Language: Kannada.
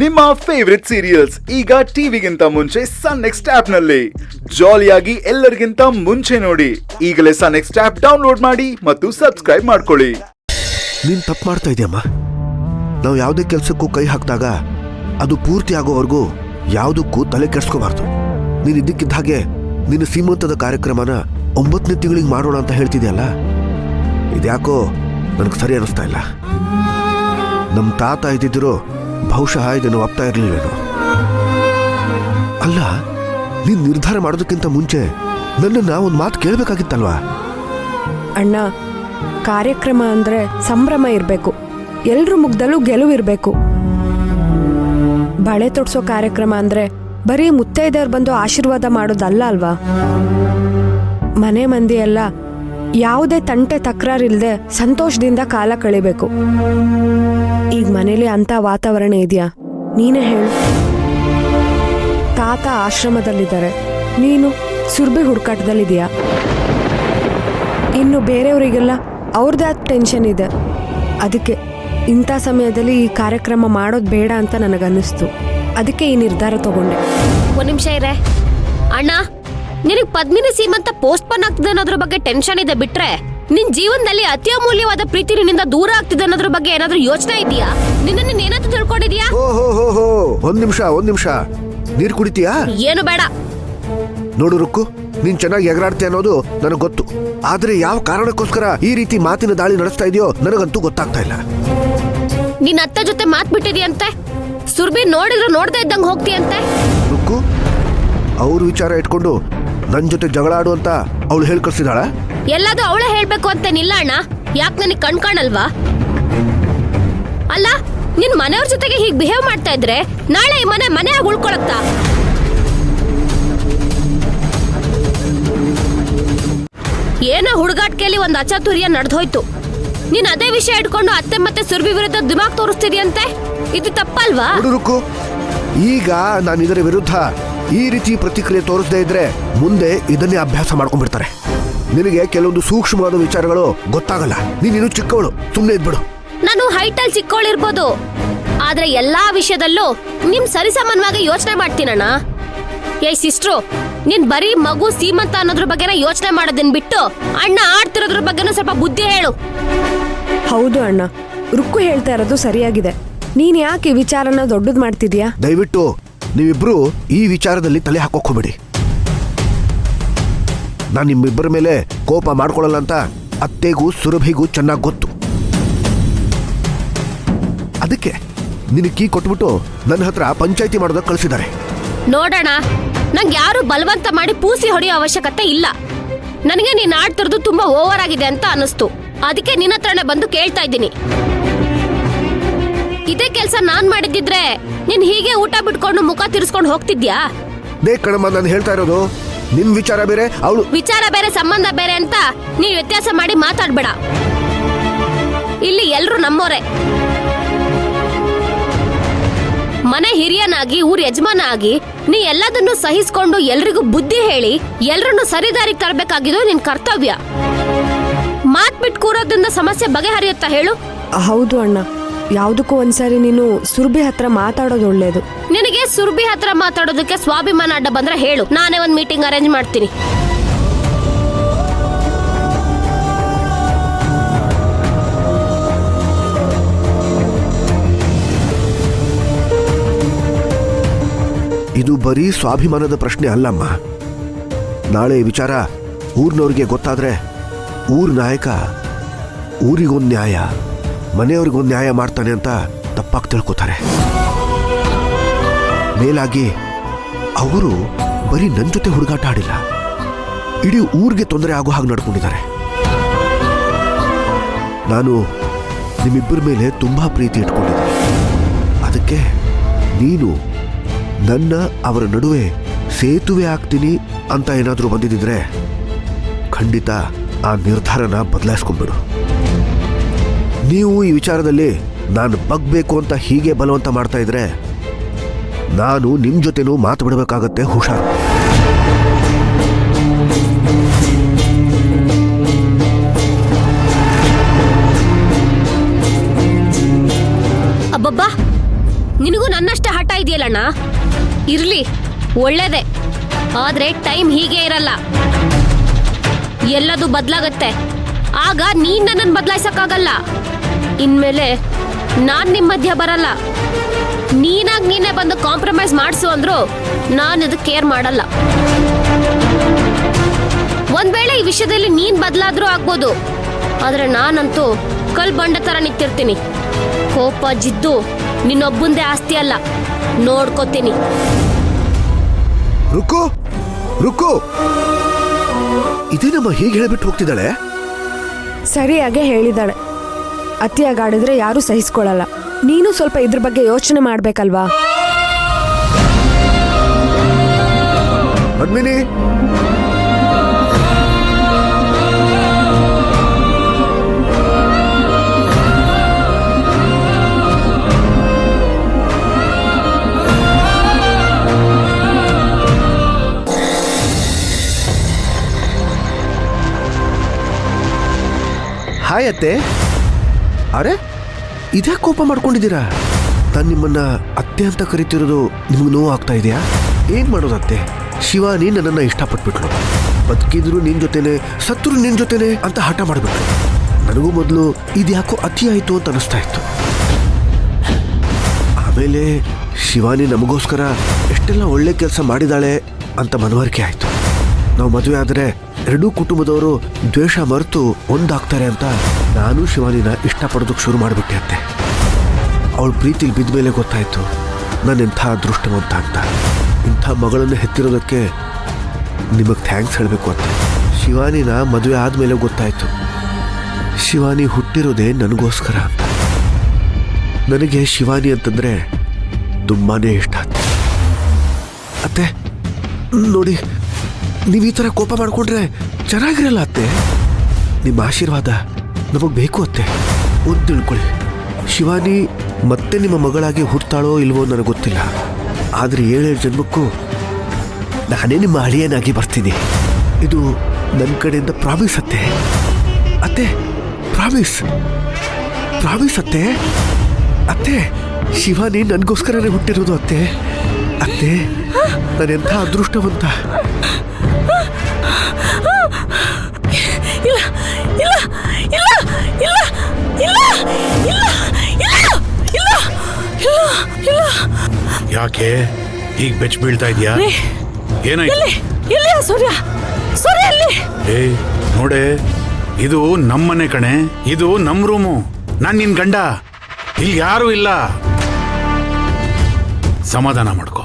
ನಿಮ್ಮ ಫೇವರಿಟ್ ಸೀರಿಯಲ್ಸ್ ಈಗ ಟಿವಿಗಿಂತ ಮುಂಚೆ ಸನ್ ನೆಕ್ಸ್ಟ್ ಆಪ್ ನಲ್ಲಿ ಜಾಲಿಯಾಗಿ ಎಲ್ಲರಿಗಿಂತ ಮುಂಚೆ ನೋಡಿ. ಈಗಲೇ ಸನ್ ನೆಕ್ಸ್ಟ್ ಆಪ್ ಡೌನ್ಲೋಡ್ ಮಾಡಿ ಮತ್ತು ಸಬ್ಸ್ಕ್ರೈಬ್ ಮಾಡ್ಕೊಳ್ಳಿ. ನೀನ್ ತಪ್ಪು ಮಾಡ್ತಾ ಇದೆಯಮ್ಮ. ನಾವು ಯಾವುದೇ ಕೆಲಸಕ್ಕೂ ಕೈ ಹಾಕಿದಾಗ ಅದು ಪೂರ್ತಿ ಆಗೋವರೆಗೂ ಯಾವುದಕ್ಕೂ ತಲೆ ಕೆಡಿಸ್ಕೋಬಾರ್ದು. ನೀನ್ ಇದ್ದಕ್ಕಿದ್ದ ಹಾಗೆ ನಿನ್ನ ಸೀಮಂತದ ಕಾರ್ಯಕ್ರಮನ 9ನೇ ತಿಂಗಳಿಗೆ ಮಾಡೋಣ ಅಂತ ಹೇಳ್ತಿದ್ಯಲ್ಲ, ಇದ್ಯಾಕೋ ನನಗೆ ಸರಿ ಅನಿಸ್ತಾ ಇಲ್ಲ. ನಮ್ಮ ತಾತ ಇದ್ದಿದ್ರು ಬಹುಶಃ ಇದನ್ನು ಒಪ್ತಾ ಇರಲಿಲ್ವೇನೋ. ಅಲ್ಲ, ನೀನ್ ನಿರ್ಧಾರ ಮಾಡೋದಕ್ಕಿಂತ ಮುಂಚೆ ನನ್ನನ್ನ ಒಂದು ಮಾತು ಕೇಳಬೇಕಾಗಿತ್ತಲ್ವಾ? ಅಣ್ಣ, ಕಾರ್ಯಕ್ರಮ ಅಂದ್ರೆ ಸಂಭ್ರಮ ಇರಬೇಕು, ಎಲ್ರ ಮುಗ್ದಲ್ಲೂ ಗೆಲುವಿರ್ಬೇಕು. ಬಳೆ ತೊಡ್ಸೋ ಕಾರ್ಯಕ್ರಮ ಅಂದ್ರೆ ಬರೀ ಮುತ್ತೈದೆಯರು ಬಂದು ಆಶೀರ್ವಾದ ಮಾಡೋದಲ್ಲ ಅಲ್ವಾ. ಮನೆ ಮಂದಿ ಎಲ್ಲ ಯಾವುದೇ ತಂಟೆ ತಕರಾರಿಲ್ದೆ ಸಂತೋಷದಿಂದ ಕಾಲ ಕಳಿಬೇಕು. ಈಗ ಮನೇಲಿ ಅಂತ ವಾತಾವರಣ ಇದೆಯಾ? ನೀನೇ ಹೇಳು. ತಾತ ಆಶ್ರಮದಲ್ಲಿದ್ದಾರೆ, ನೀನು ಸುರ್ಬಿ ಹುಡುಕಾಟದಲ್ಲಿದೆಯಾ? ಇನ್ನು ಬೇರೆಯವರಿಗೆಲ್ಲ ಅವ್ರದ್ದೇ ಆದ ಟೆನ್ಷನ್ ಇದೆ. ಅದಕ್ಕೆ ಇಂಥ ಸಮಯದಲ್ಲಿ ಈ ಕಾರ್ಯಕ್ರಮ ಮಾಡೋದು ಬೇಡ ಅಂತ ನನಗನ್ನಿಸ್ತು. ಅದಕ್ಕೆ ಈ ನಿರ್ಧಾರ ತಗೊಂಡೆ. ಒಂದ್ ನಿಮಿಷ ಇರೇ ಅಣ್ಣ, ನಿನಗ್ ಪದ್ಮಿನಿ ಸೀಮಂತ ಪೋಸ್ಟ್ಪೋನ್ ಆಗ್ತಿದೆ ಅನ್ನೋದ್ರ ಬಗ್ಗೆ ಟೆನ್ಷನ್ ಇದೆ ಬಿಟ್ರೆ, ನಿನ್ ಜೀವನದಲ್ಲಿ ಅತಿ ಅಮೂಲ್ಯವಾದ ಪ್ರೀತಿ ನಿನ್ನಿಂದ ದೂರ ಆಗ್ತಿದೆ ಅನ್ನೋದ್ರ ಬಗ್ಗೆ ಏನಾದ್ರೂ ಯೋಚನೆ ಇದೆಯಾ? ನಿನ್ನ ಏನಾದ್ರೂ ತಿಳ್ಕೊಂಡಿದ್ಯಾ? ಓಹೋ, ಒಂದ್ ನಿಮಿಷ ನೀರ್ ಕುಡಿತೀಯಾ? ಏನು ಬೇಡ. ನೋಡು ರುಕ್ಕು, ನೀನ್ ಚೆನ್ನಾಗಿ ಎಗರಾಡ್ತೀಯ ಅನ್ನೋದು ನನಗೆ ಗೊತ್ತು. ಆದ್ರೆ ಯಾವ ಕಾರಣಕ್ಕೋಸ್ಕರ ಈ ರೀತಿ ಮಾತಿನ ದಾಳಿ ನಡೆಸ್ತಾ ಇದೆಯೋ ನನಗಂತೂ ಗೊತ್ತಾಗ್ತಾ ಇಲ್ಲ. ನಿನ್ನ ಅತ್ತೆ ಜೊತೆ ಮಾತ್ ಬಿಟ್ಟಿದ್ಯಂತೆ, ಸುರ್ಬಿ ನೋಡಿದ್ರು ನೋಡ್ತಾ ಇದ್ದಂಗ ಹೋಗ್ತೀಯಂತೆ. ರುಕ್ಕು, ಅವ್ರ ವಿಚಾರ ಇಟ್ಕೊಂಡು ನನ್ ಜೊತೆ ಜಗಳ ಆಡು ಅಂತ ಅವಳು ಹೇಳಿ ಕಳ್ಸಿದಾಳ? ಎಲ್ಲಾದ್ರೂ ಅವಳೇ ಹೇಳ್ಬೇಕು ಅಂತೇನಿಲ್ಲ ಅಣ್ಣ. ಯಾಕೆ ನನಗೆ ಕಾಣಲ್ವಾ? ಅಲ್ಲ, ನಿನ್ ಮನೆಯವ್ರ ಜೊತೆಗೆ ಹೀಗ್ ಬಿಹೇವ್ ಮಾಡ್ತಾ ಇದ್ರೆ ನಾಳೆ ಈ ಮನೆಯಾಗ ಉಳ್ಕೊಳತ್ತಾ? ಏನೋ ಹುಡುಗಾಟಿಕೆಯಲ್ಲಿ ಒಂದು ಅಚಾತುರ್ಯ ನಡೆದೋಯ್ತು. ನೀನ್ ಅದೇ ವಿಷಯ ಇಟ್ಕೊಂಡು ಅತ್ತೆ ಮತ್ತೆ ಸುರ್ಬಿ ವಿರುದ್ಧ ದಿಮಾಗ್ ತೋರಿಸ್ತಿದ್ಯಂತೆ. ಇದು ತಪ್ಪಲ್ವಾ? ರುಕ್ಕು, ಈಗ ನಾನು ಇದರ ವಿರುದ್ಧ ಈ ರೀತಿ ಪ್ರತಿಕ್ರಿಯೆ ತೋರಿಸದೇ ಇದ್ರೆ ಮುಂದೆ ಇದನ್ನೇ ಅಭ್ಯಾಸ ಮಾಡ್ಕೊಂಡ್ಬಿಡ್ತಾರೆ. ನಿನಗೆ ಕೆಲವೊಂದು ಸೂಕ್ಷ್ಮವಾದ ವಿಚಾರಗಳು ಗೊತ್ತಾಗಲ್ಲ. ನೀನು ಚಿಕ್ಕವಳು, ಸುಮ್ಮನೆ ಇದ್ಬಿಡು. ನಾನು ಹೈಟಲ್ ಚಿಕ್ಕವಳಿರ್ಬೋದು, ಆದ್ರೆ ಎಲ್ಲಾ ವಿಷಯದಲ್ಲೂ ನಿಮ್ ಸರಿಸಮಾನವಾಗಿ ಯೋಚನೆ ಮಾಡ್ತೀನಣ್ಣ. ಏಯ್ ಸಿಸ್ಟ್ರು, ನೀನ್ ಬರೀ ಮಗು ಸೀಮಂತ ಅನ್ನೋದ್ರ ಬಗ್ಗೆನ ಯೋಚನೆ ಮಾಡೋದನ್ ಬಿಟ್ಟು ಅಣ್ಣ ಆಡ್ತಿರೋದ್ರ ಬಗ್ಗೆನೂ ಸ್ವಲ್ಪ ಬುದ್ಧಿ ಹೇಳು. ಹೌದು ಅಣ್ಣ, ರುಕ್ಕು ಹೇಳ್ತಾ ಇರೋದು ಸರಿಯಾಗಿದೆ. ನೀನ್ ಯಾಕೆ ಈ ವಿಚಾರನ ದೊಡ್ಡದ್ ಮಾಡ್ತಿದ್ಯಾ? ದಯವಿಟ್ಟು ನೀವಿಬ್ರು ಈ ವಿಚಾರದಲ್ಲಿ ತಲೆ ಹಾಕೋಕ್ ಹೋಗ್ಬೇಡಿ. ನಾನು ನಿಮ್ಮಿಬ್ಬರ ಮೇಲೆ ಕೋಪ ಮಾಡ್ಕೊಳ್ಳಲ್ಲ ಅಂತ ಅತ್ತೆಗೂ ಸುರಭಿಗೂ ಚೆನ್ನಾಗಿ ಗೊತ್ತು. ಅದಕ್ಕೆ ನಿನಗೆ ಕೀ ಕೊಟ್ಬಿಟ್ಟು ನನ್ನ ಹತ್ರ ಪಂಚಾಯಿತಿ ಮಾಡೋದಕ್ಕೆ ಕಳಿಸಿದ್ದಾರೆ. ನೋಡೋಣ, ನಂಗೆ ಯಾರು ಬಲವಂತ ಮಾಡಿ ಪೂಸಿ ಹೊಡೆಯೋ ಅವಶ್ಯಕತೆ ಇಲ್ಲ. ನನಗೆ ನೀನ್ ಆಡ್ತಿರೋದು ತುಂಬಾ ಓವರ್ ಆಗಿದೆ ಅಂತ ಅನಿಸ್ತು. ಅದಕ್ಕೆ ನಿನ್ನ ಹತ್ರನೇ ಬಂದು ಕೇಳ್ತಾ ಇದ್ದೀನಿ. ಇದೇ ಕೆಲ್ಸ ನಾನ್ ಮಾಡಿದ್ದಿದ್ರೆ ನೀನ್ ಹೀಗೆ ಊಟ ಬಿಟ್ಕೊಂಡು ಮುಖ ತಿರ್ಸ್ಕೊಂಡು ಹೋಗ್ತಿದ್ಯಾ? ಕಣಮ್ಮ, ನಾನು ಹೇಳ್ತಾ ಇರೋದು ನಿನ್ ವಿಚಾರ ಬೇರೆ, ಅವಳು ವಿಚಾರ ಬೇರೆ, ಸಂಬಂಧ ಬೇರೆ ಅಂತ ನೀನ್ ವ್ಯತ್ಯಾಸ ಮಾಡಿ ಮಾತಾಡ್ಬೇಡ. ಇಲ್ಲಿ ಎಲ್ರು ನಮ್ಮೋರೆ. ಮನೆ ಹಿರಿಯನಾಗಿ, ಊರ್ ಯಜಮಾನ ಆಗಿ ನೀ ಎಲ್ಲದನ್ನು ಸಹಿಸ್ಕೊಂಡು ಎಲ್ರಿಗೂ ಬುದ್ಧಿ ಹೇಳಿ ಎಲ್ರನ್ನು ಸರಿದಾರಿಗೆ ತರಬೇಕಾಗಿದ್ದು ನಿನ್ ಕರ್ತವ್ಯ. ಮಾತ್ ಬಿಟ್ಟು ಕೂರೋದ್ರಿಂದ ಸಮಸ್ಯೆ ಬಗೆಹರಿಯುತ್ತಾ ಹೇಳು? ಹೌದು ಅಣ್ಣ, ಯಾವುದಕ್ಕೂ ಒಂದ್ಸರಿ ನೀನು ಸುರ್ಬಿ ಹತ್ರ ಮಾತಾಡೋದು ಒಳ್ಳೇದು. ನಿನಗೆ ಸುರ್ಬಿ ಹತ್ರ ಮಾತಾಡೋದಕ್ಕೆ ಸ್ವಾಭಿಮಾನ ಅಡ್ಡ ಬಂದ್ರೆ ಹೇಳು, ನಾನೇ ಒಂದ್ ಮೀಟಿಂಗ್ ಅರೇಂಜ್ ಮಾಡ್ತೀನಿ. ಇದು ಬರೀ ಸ್ವಾಭಿಮಾನದ ಪ್ರಶ್ನೆ ಅಲ್ಲಮ್ಮ. ನಾಳೆ ಈ ವಿಚಾರ ಊರಿನವ್ರಿಗೆ ಗೊತ್ತಾದ್ರೆ ಊರ್ ನಾಯಕ ಊರಿಗೊಂದು ನ್ಯಾಯ, ಮನೆಯವ್ರಿಗೊಂದು ನ್ಯಾಯ ಮಾಡ್ತಾನೆ ಅಂತ ತಪ್ಪಾಗಿ ತಿಳ್ಕೊತಾರೆ. ಮೇಲಾಗಿ ಅವರು ಬರೀ ನನ್ನ ಜೊತೆ ಹುಡುಗಾಟ ಆಡಿಲ್ಲ, ಇಡೀ ಊರಿಗೆ ತೊಂದರೆ ಆಗೋ ಹಾಗೆ ನಡ್ಕೊಂಡಿದ್ದಾರೆ. ನಾನು ನಿಮ್ಮಿಬ್ಬರ ಮೇಲೆ ತುಂಬಾ ಪ್ರೀತಿ ಇಟ್ಕೊಂಡಿದ್ದೆ. ಅದಕ್ಕೆ ನೀನು ನನ್ನ ಅವರ ನಡುವೆ ಸೇತುವೆ ಆಗ್ತೀನಿ ಅಂತ ಏನಾದರೂ ಬಂದಿದ್ದಿದ್ರೆ ಖಂಡಿತ ಆ ನಿರ್ಧಾರನ ಬದಲಾಯಿಸ್ಕೊಂಡ್ಬಿಡು. ನೀವು ಈ ವಿಚಾರದಲ್ಲಿ ನಾನು ಬಗ್ಬೇಕು ಅಂತ ಹೀಗೆ ಬಲವಂತ ಮಾಡ್ತಾ ಇದ್ರೆ ನಾನು ನಿಮ್ ಜೊತೆನೂ ಮಾತು ಬಿಡಬೇಕಾಗತ್ತೆ, ಹುಷಾರು. ಅಬ್ಬಬ್ಬಾ, ನಿನಗೂ ನನ್ನಷ್ಟೇ ಹಠ ಇದೆಯಲ್ಲಣ್ಣ. ಇರ್ಲಿ, ಒಳ್ಳೇದೆ. ಆದ್ರೆ ಟೈಮ್ ಹೀಗೆ ಇರಲ್ಲ, ಎಲ್ಲದೂ ಬದಲಾಗತ್ತೆ. ಆಗ ನೀನ್ ನನ್ನನ್ನು ಬದಲಾಯಿಸಕ್ಕಾಗಲ್ಲ. ಇನ್ಮೇಲೆ ನಾನ್ ನಿಮ್ ಮಧ್ಯ ಬರಲ್ಲ. ನೀನಾಗ್ ನೀನೇ ಬಂದು ಕಾಂಪ್ರಮೈಸ್ ಮಾಡಿಸು ಅಂದ್ರು ನಾನು ಇದಕ್ಕೆ ಕೇರ್ ಮಾಡಲ್ಲ. ಒಂದ್ ವೇಳೆ ಈ ವಿಷಯದಲ್ಲಿ ನೀನ್ ಬದಲಾದ್ರೂ ಆಗ್ಬೋದು, ಆದ್ರೆ ನಾನಂತೂ ಕಲ್ ಬಂಡ ತರ ನಿಂತಿರ್ತೀನಿ. ಕೋಪ ಜಿದ್ದು ನಿನ್ನೊಬ್ಬಂದೇ ಆಸ್ತಿ ಅಲ್ಲ, ನೋಡ್ಕೋತೀನಿ. ರುಕು ರುಕು, ಇದೇನಮ್ಮ ಹೀಗೆ ಹೇಳ್ಬಿಟ್ಟು ಹೋಗ್ತಿದ್ದಾಳೆ? ಸರಿಯಾಗೆ ಹೇಳಿದಾಳೆ. ಅತಿಯಾಗಾಡಿದ್ರೆ ಯಾರೂ ಸಹಿಸ್ಕೊಳ್ಳಲ್ಲ. ನೀನು ಸ್ವಲ್ಪ ಇದ್ರ ಬಗ್ಗೆ ಯೋಚನೆ ಮಾಡ್ಬೇಕಲ್ವಾ? ಪದ್ಮಿನಿ, ಹಾಯ್ ಅತ್ತೆ. ಅರೆ, ಇದೇ ಕೋಪ ಮಾಡ್ಕೊಂಡಿದ್ದೀರಾ? ನಾನು ನಿಮ್ಮನ್ನ ಅತ್ತೆ ಅಂತ ಕರಿತಿರೋದು ನಿಮ್ಗೆ ನೋವು ಆಗ್ತಾ ಇದೆಯಾ? ಏನ್ ಮಾಡೋದತ್ತೆ, ಶಿವಾನಿ ನನ್ನನ್ನು ಇಷ್ಟಪಟ್ಬಿಟ್ಲು. ಬದುಕಿದ್ರು ನಿನ್ ಜೊತೆನೆ, ಸತ್ರು ನಿನ್ ಜೊತೆನೆ ಅಂತ ಹಠ ಮಾಡಿಬಿಟ್ಲು. ನನಗೂ ಮೊದಲು ಇದ್ಯಾಕೋ ಅತಿ ಆಯಿತು ಅಂತ ಅನಿಸ್ತಾ ಇತ್ತು. ಆಮೇಲೆ ಶಿವಾನಿ ನಮಗೋಸ್ಕರ ಎಷ್ಟೆಲ್ಲ ಒಳ್ಳೆ ಕೆಲಸ ಮಾಡಿದಾಳೆ ಅಂತ ಮನವರಿಕೆ ಆಯಿತು. ನಾವು ಮದುವೆ ಆದರೆ ಎರಡೂ ಕುಟುಂಬದವರು ದ್ವೇಷ ಮರೆತು ಒಂದಾಗ್ತಾರೆ ಅಂತ ನಾನು ಶಿವಾನಿನ ಇಷ್ಟಪಡೋದಕ್ಕೆ ಶುರು ಮಾಡಿಬಿಟ್ಟೆ ಅತ್ತೆ. ಅವಳ ಪ್ರೀತಿಲಿ ಬಿದ್ದ ಮೇಲೆ ಗೊತ್ತಾಯಿತು ನಾನು ಎಂಥ ಅದೃಷ್ಟವಂತ ಅಂತ. ಇಂಥ ಮಗಳನ್ನು ಹೆತ್ತಿರೋದಕ್ಕೆ ನಿಮಗೆ ಥ್ಯಾಂಕ್ಸ್ ಹೇಳಬೇಕು ಅಂತ. ಶಿವಾನಿನ ಮದುವೆ ಆದಮೇಲೆ ಗೊತ್ತಾಯಿತು ಶಿವಾನಿ ಹುಟ್ಟಿರೋದೇ ನನಗೋಸ್ಕರ ಅಂತ. ನನಗೆ ಶಿವಾನಿ ಅಂತಂದರೆ ತುಂಬಾ ಇಷ್ಟ ಅತ್ತೆ. ನೋಡಿ, ನೀವು ಈ ಥರ ಕೋಪ ಮಾಡಿಕೊಂಡ್ರೆ ಚೆನ್ನಾಗಿರಲ್ಲ ಅತ್ತೆ. ನಿಮ್ಮ ಆಶೀರ್ವಾದ ನಮಗೆ ಬೇಕು ಅತ್ತೆ. ಒಂದು ತಿಳ್ಕೊಳ್ಳಿ, ಶಿವಾನಿ ಮತ್ತೆ ನಿಮ್ಮ ಮಗಳಾಗಿ ಹುಡ್ತಾಳೋ ಇಲ್ವೋ ನನಗೆ ಗೊತ್ತಿಲ್ಲ, ಆದರೆ 7 ಜನ್ಮಕ್ಕೂ ನಾನೇ ನಿಮ್ಮ ಅಳಿಯನಾಗಿ ಬರ್ತೀನಿ. ಇದು ನನ್ನ ಕಡೆಯಿಂದ ಪ್ರಾಮಿಸ್ ಅತ್ತೆ. ಅತ್ತೆ, ಪ್ರಾಮಿಸ್ ಪ್ರಾಮಿಸ್ ಅತ್ತೆ. ಅತ್ತೆ, ಶಿವಾನಿ ನನಗೋಸ್ಕರನೇ ಹುಟ್ಟಿರೋದು ಅತ್ತೆ. ಅತ್ತೆ, ನಾನೆಂಥ ಅದೃಷ್ಟವಂತ. ಇಲ್ಲ ಇಲ್ಲ ಇಲ್ಲ ಇಲ್ಲ ಇಲ್ಲ ಇಲ್ಲ ಇಲ್ಲ ಇಲ್ಲ ಇಲ್ಲ ಇಲ್ಲ. ಯಾಕೆ ಈಗ ಬೆಚ್ಚ ಬೀಳ್ತಾ ಇದೆಯಾ? ಏನಾಯ್ತು? ಇಲ್ಲಿ ಸೂರ್ಯ, ಸೂರ್ಯ ಇಲ್ಲಿ. ಏ ನೋಡೆ, ಇದು ನಮ್ಮನೆ ಕಣೆ, ಇದು ನಮ್ ರೂಮು. ನಾನ್ ನಿನ್ ಗಂಡ, ಇಲ್ಲಿ ಯಾರು ಇಲ್ಲ. ಸಮಾಧಾನ ಮಾಡ್ಕೋ.